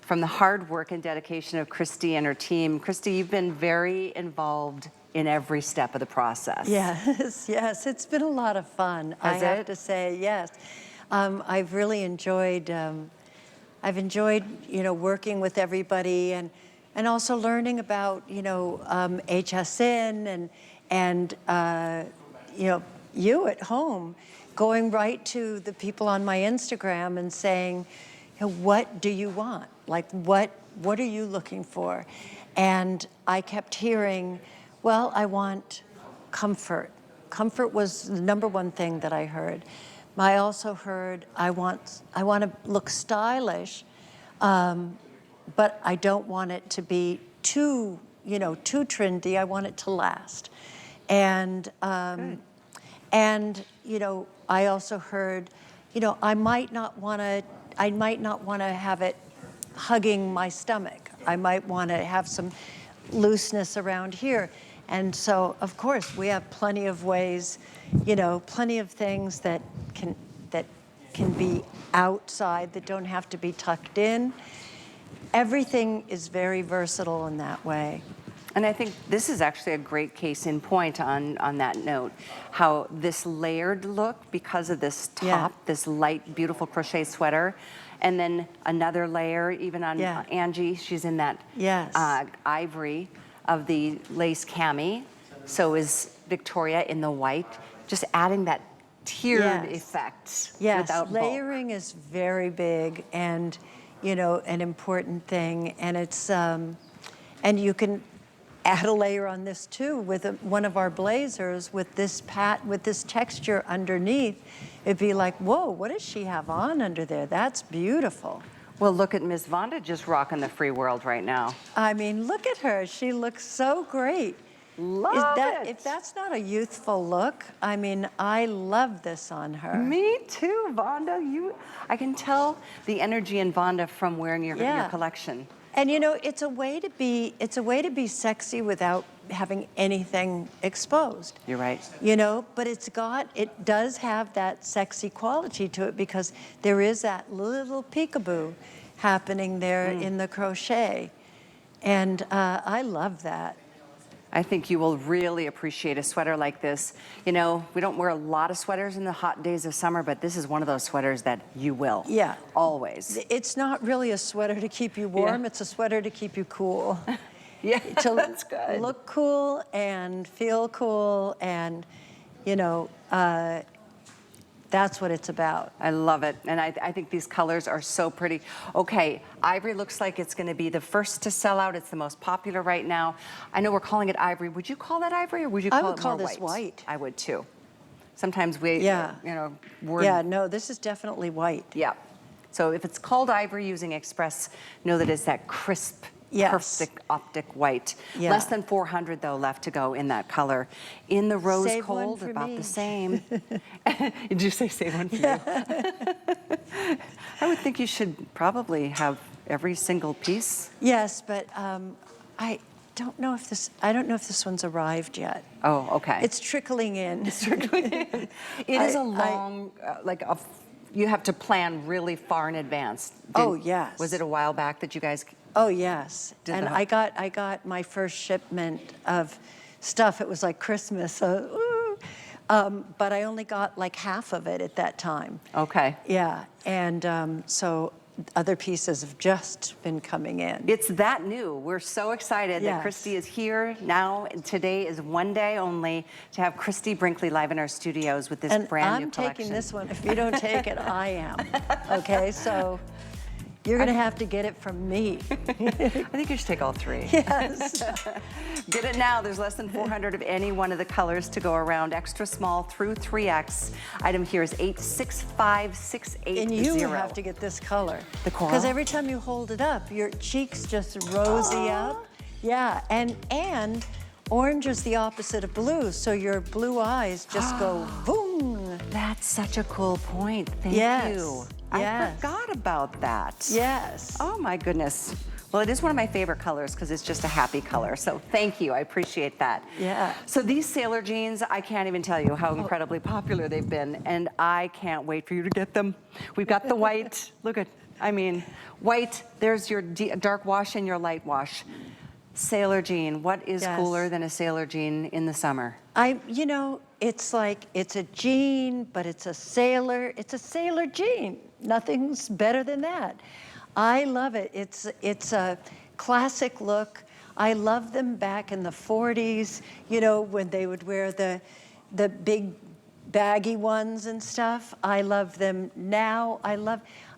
From the hard work and dedication of Christie and her team. Christie, you've been very involved in every step of the process. Yes, yes, it's been a lot of fun. I have to say, yes. I've really enjoyed, working with everybody and also learning about, HSN and you at home, going right to the people on my Instagram and saying, what do you want? Like, what are you looking for? And I kept hearing, well, I want comfort. Comfort was the #1 thing that I heard. I also heard, I want to look stylish, but I don't want it to be too trendy. I want it to last. And I also heard, I might not want to have it hugging my stomach. I might want to have some looseness around here. And so, of course, we have plenty of ways, plenty of things that can be outside, that don't have to be tucked in. Everything is very versatile in that way. And I think this is actually a great case in point on that note, how this layered look, because of this top, this light, beautiful crochet sweater, and then another layer, even on Angie, she's in that ivory of the lace cami. So is Victoria in the white, just adding that tiered effect without bulk. Layering is very big and, an important thing. And it's, and you can add a layer on this too with one of our blazers with this texture underneath. It'd be like, whoa, what does she have on under there? That's beautiful. Well, look at Miss Vonda just rocking the free world right now. I mean, look at her. She looks so great. Love it. If that's not a youthful look, I mean, I love this on her. Me too, Vonda. I can tell the energy in Vonda from wearing your collection. And it's a way to be sexy without having anything exposed. You're right. But it does have that sexy quality to it, because there is that little peekaboo happening there in the crochet. And I love that. I think you will really appreciate a sweater like this. We don't wear a lot of sweaters in the hot days of summer, but this is one of those sweaters that you will. Yeah. Always. It's not really a sweater to keep you warm. It's a sweater to keep you cool. That's good. Look cool and feel cool, and, that's what it's about. I love it. And I think these colors are so pretty. Okay, ivory looks like it's going to be the first to sell out. It's the most popular right now. I know we're calling it ivory. Would you call that ivory, or would you call it more white? I would call this white. I would too. Sometimes we, no, this is definitely white. Yeah. So if it's called ivory using Express, know that it's that crisp, perfect optic white. Less than 400 though left to go in that color. In the rose Save gold, one for about me. the same. Did you say save one for you? I would think you should probably have every single piece. Yes, but I don't know if this one's arrived yet. Oh, okay. It's trickling in. It's trickling in. It is a long, you have to plan really far in advance. Yes. Was it a while back that you guys? Oh yes, and I got my first shipment of stuff. It was like Christmas, but I only got like half of it at that time. Okay. Yeah, and so other pieces have just been coming in. It's that new. We're so excited that Yes. Christie is here now. And today is one day only to have Christie Brinkley live in our studios with this And brand new I'm collection. taking this one. If you don't take it, I am. Okay, so you're gonna have to get it from me. I think you should take all three. Yes. Get it now. There's less than 400 of any one of the colors to go around. Extra small through 3X. Item here is 865680. And you have to get this color. The coral? Because every time you hold it up, your cheeks just rosy up. Yeah, and orange is the opposite of blue, so your blue eyes just go boom. That's such a cool point. Thank Yes, you. I yes. forgot about that. Yes. Oh my goodness. Well, it is one of my favorite colors because it's just a happy color. So thank you, I appreciate that. Yeah. So these sailor jeans, I can't even tell you how incredibly popular they've been, and I can't wait for you to get them. We've got the white, look at, I mean, white, there's your dark wash and your light wash. Sailor jean, what is Yes. cooler than a sailor jean in the summer? You know, it's like, it's a jean, but it's a sailor jean. Nothing's better than that. I love it. It's a classic look. I love them back in the 40s, you know, when they would wear the big baggy ones and stuff. I love them now.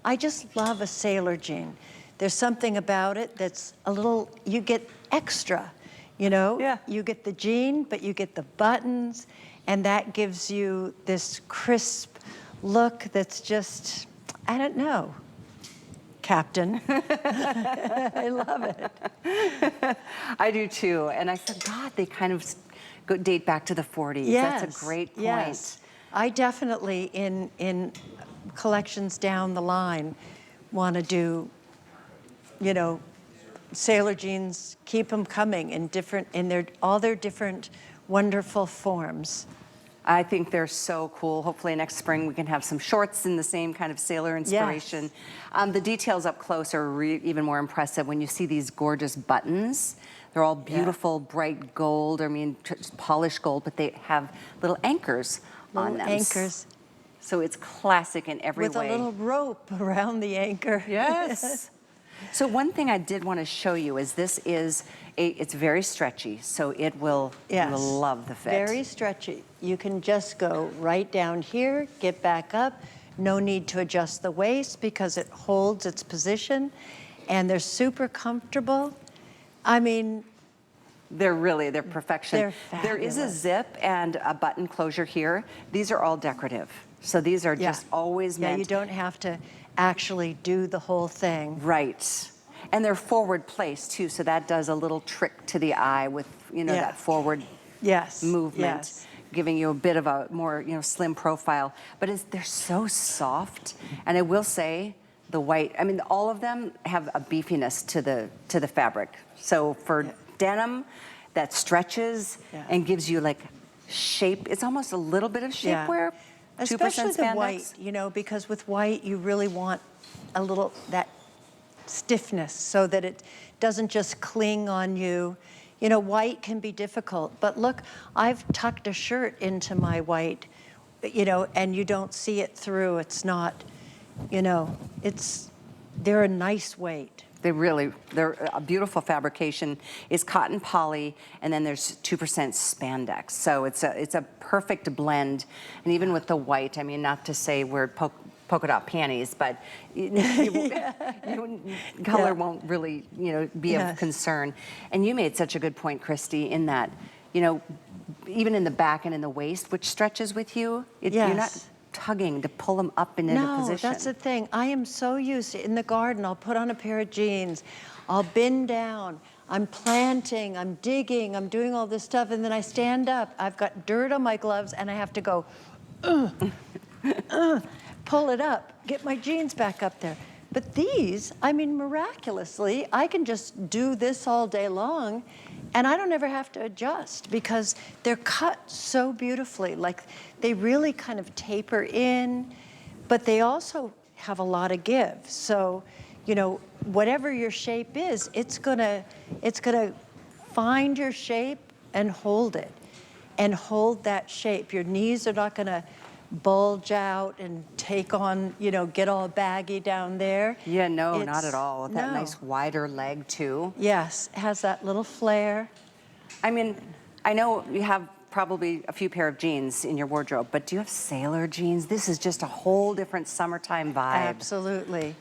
I just love a sailor jean. There's something about it that's a little, you get extra, you know? Yeah. You get the jean, but you get the buttons, and that gives you this crisp look that's just, I don't know, Captain. I love it. I do too, and I forgot they kind of date back to the 40s. Yes, That's a great point. yes. I definitely, in collections down the line, want to do, you know, sailor jeans, keep them coming in all their different wonderful forms. I think they're so cool. Hopefully next spring we can have some shorts in the same kind of sailor inspiration. Yes. The details up close are even more impressive when you see these gorgeous buttons. They're all beautiful, bright gold, I mean, polished gold, but they have little anchors on them. Anchors. So it's classic in every With way. a little rope around the anchor. Yes. So one thing I did want to show you is it's very stretchy, so it will, Yes. you will love the fit. Very stretchy. You can just go right down here, get back up. No need to adjust the waist because it holds its position, and they're super comfortable. I mean, They're perfection. They're There is a fabulous. zip and a button closure here. These are all decorative. So these are just always meant. Yeah, you don't have to actually do the whole thing. Right. And they're forward placed too, so that does a little trick to the eye with, you know, Yeah. that forward Yes. movement, Yes. giving you a bit of a more, you know, slim profile. But they're so soft. And I will say, the white, I mean, all of them have a beefiness to the fabric. So for denim, that stretches and gives you like shape. It's almost a little bit of shapewear. 2% Especially the spandex. white, you know, because with white you really want a little that stiffness so that it doesn't just cling on you. You know, white can be difficult, but look, I've tucked a shirt into my white, you know, and you don't see it through. It's not, you know, they're a nice weight. They're a beautiful fabrication. It's cotton poly, and then there's 2% spandex. So it's a perfect blend. And even with the white, I mean, not to say we're polka dot panties, but color won't really, you know, be of concern. And you made such a good point, Christie, in that, you know, even in the back and in the waist, which stretches with you, you're not tugging to pull them up and into position. No, that's the thing. I am so used to, in the garden, I'll put on a pair of jeans, I'll bend down, I'm planting, I'm digging, I'm doing all this stuff, and then I stand up, I've got dirt on my gloves, and I have to go, pull it up, get my jeans back up there. But these, I mean, miraculously, I can just do this all day long, and I don't ever have to adjust because they're cut so beautifully. Like, they really kind of taper in, but they also have a lot of give. So, you know, whatever your shape is, it's gonna find your shape and hold it, and hold that shape. Your knees are not gonna bulge out and take on, you know, get all baggy down there. Yeah, no, not It's- at all. With that no. nice wider leg too. Yes, it has that little flare. I mean, I know you have probably a few pair of jeans in your wardrobe, but do you have sailor jeans? This is just a whole different summertime vibe. Absolutely.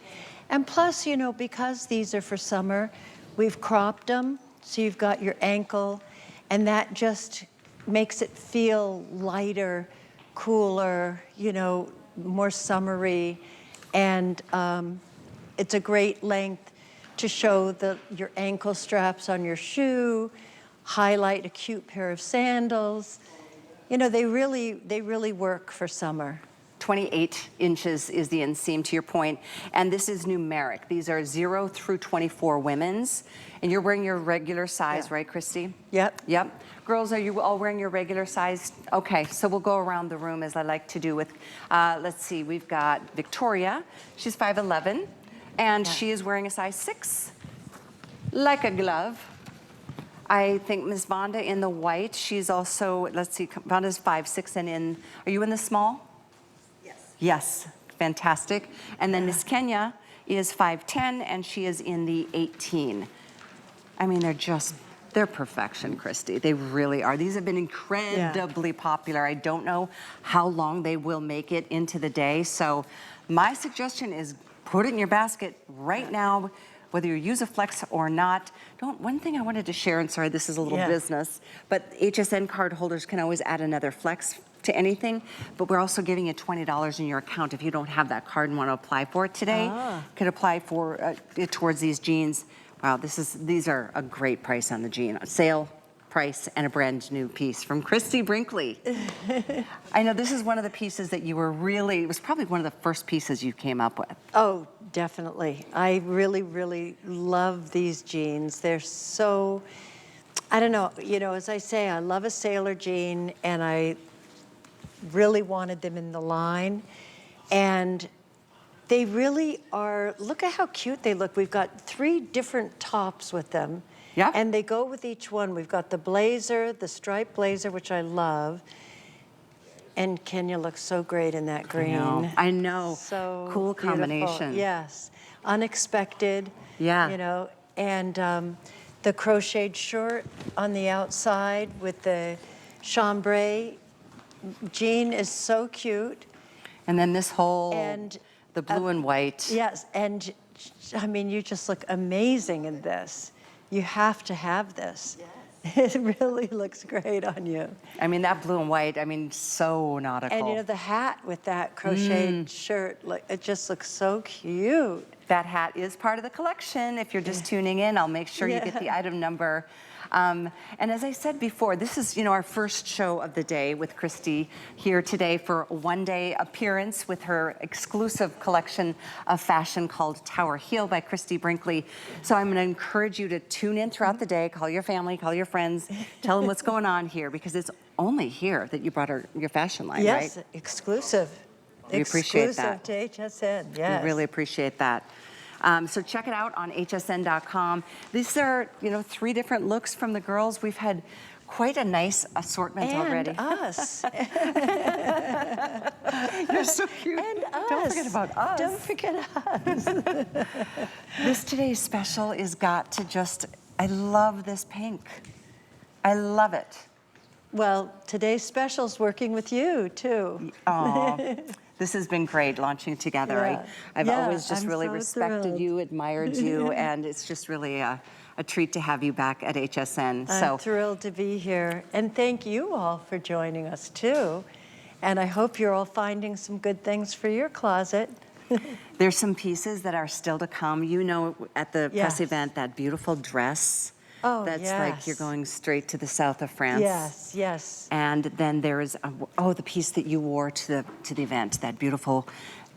And plus, you know, because these are for summer, we've cropped them, so you've got your ankle, and that just makes it feel lighter, cooler, you know, more summery. And it's a great length to show your ankle straps on your shoe, highlight a cute pair of sandals. You know, they really work for summer. 28 inches is the inseam, to your point, and this is numeric. These are 0 through 24 women's, and you're wearing your regular size, Yeah. right, Christy? Yep. Yep. Girls, are you all wearing your regular size? Okay, so we'll go around the room as I like to do with, let's see, we've got Victoria. She's 5'11", and she is wearing a size 6, like a glove. I think Ms. Vonda in the white, she's also, let's see, Vonda's 5'6", and in, are you in the small? Yes, fantastic. And then Miss Kenya is 5'10", and she is in the 18. I mean, they're perfection, Christy. They really are. These have been incredibly popular. I don't know how long they will make it into the day. So my suggestion is put it in your basket right now, whether you use a flex or not. One thing I wanted to share, and sorry, this is a little business, but HSN card holders can always add another flex to anything, but we're also giving you $20 in your account if you don't have that card and want to apply for it today. Could apply for it towards these jeans. Wow, these are a great price on the jean. A sale price and a brand new piece from Christie Brinkley. I know this is one of the pieces that you were it was probably one of the first pieces you came up with. Oh, definitely. I really, really love these jeans. They're so, I don't know, you know, as I say, I love a sailor jean, and I really wanted them in the line. And they really are, look at how cute they look. We've got 3 different tops with them. Yeah. And they go with each one. We've got the blazer, the striped blazer, which I love. And Kenya looks so great in that green. I know. So cool beautiful. combination. Yes. Unexpected. Yeah. You know, and the crocheted shirt on the outside with the chambray jean is so cute. And then this whole, And the blue and white. Yes, and I mean, you just look amazing in this. You have to have this. Yes. It really looks great on you. I mean, that blue and white, I mean, so nautical. And you know, the hat with that crocheted shirt, it just looks so cute. That hat is part of the collection. If you're just tuning in, I'll make sure you get the item number. And as I said before, this is, you know, our first show of the day with Christy here today for a one-day appearance with her exclusive collection of fashion called TWRHLL by Christie Brinkley. So I'm going to encourage you to tune in throughout the day, call your family, call your friends, tell them what's going on here, because it's only here that you brought your fashion line, right? Yes, exclusive. We appreciate that. Exclusive to HSN, yes. We really appreciate that. So check it out on hsn.com. These are, you know, 3 different looks from the girls. We've had quite a nice assortment already. And us. You're so cute. And us. Don't forget about us. Don't forget us. This today's special is got to just, I love this pink. I love it. Well, today's special's working with you, too. Aw. This has been great launching together. Yeah. I've Yeah, always just I'm really so respected thrilled. you, admired you, and it's just really a treat to have you back at HSN. I'm thrilled to be here. And thank you all for joining us, too. And I hope you're all finding some good things for your closet. There's some pieces that are still to come. You know, at the press Yes. event, that beautiful dress. Oh, That's yes. like you're going straight to the south of France. Yes, yes. And then there is, the piece that you wore to the event, that beautiful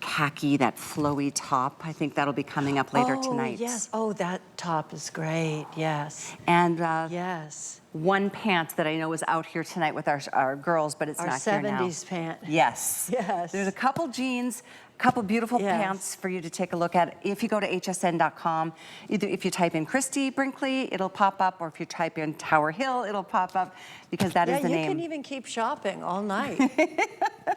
khaki, that flowy top. I think that'll be coming up later tonight. Yes. Oh, that top is great. Yes. And Yes. one pant that I know is out here tonight with our girls, but it's Our not here now. 70s pant. Yes. Yes. There's a couple jeans, a couple beautiful Yes. pants for you to take a look at. If you go to hsn.com, either if you type in Christie, Brinkley, it'll pop up, or if you type in TWRHLL, it'll pop up, because that is the Yeah, name. you can even keep shopping all night.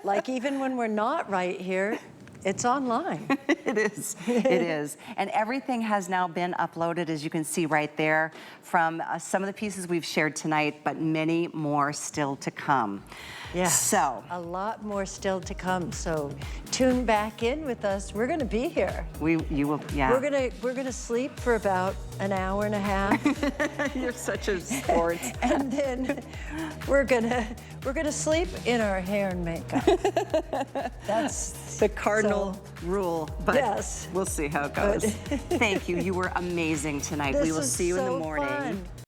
Like even when we're not right here, it's online. It is, it is. And everything has now been uploaded, as you can see right there, from some of the pieces we've shared tonight, but many more still to come. Yeah. So, a lot more still to come. So tune back in with us. We're going to be here. you will, yeah. We're gonna sleep for about an hour and a half. You're such a sport. And then we're gonna sleep in our hair and makeup. That's the cardinal rule, but yes. we'll see how it goes. Thank you. You were amazing tonight. This We will was see you in the so morning. fun.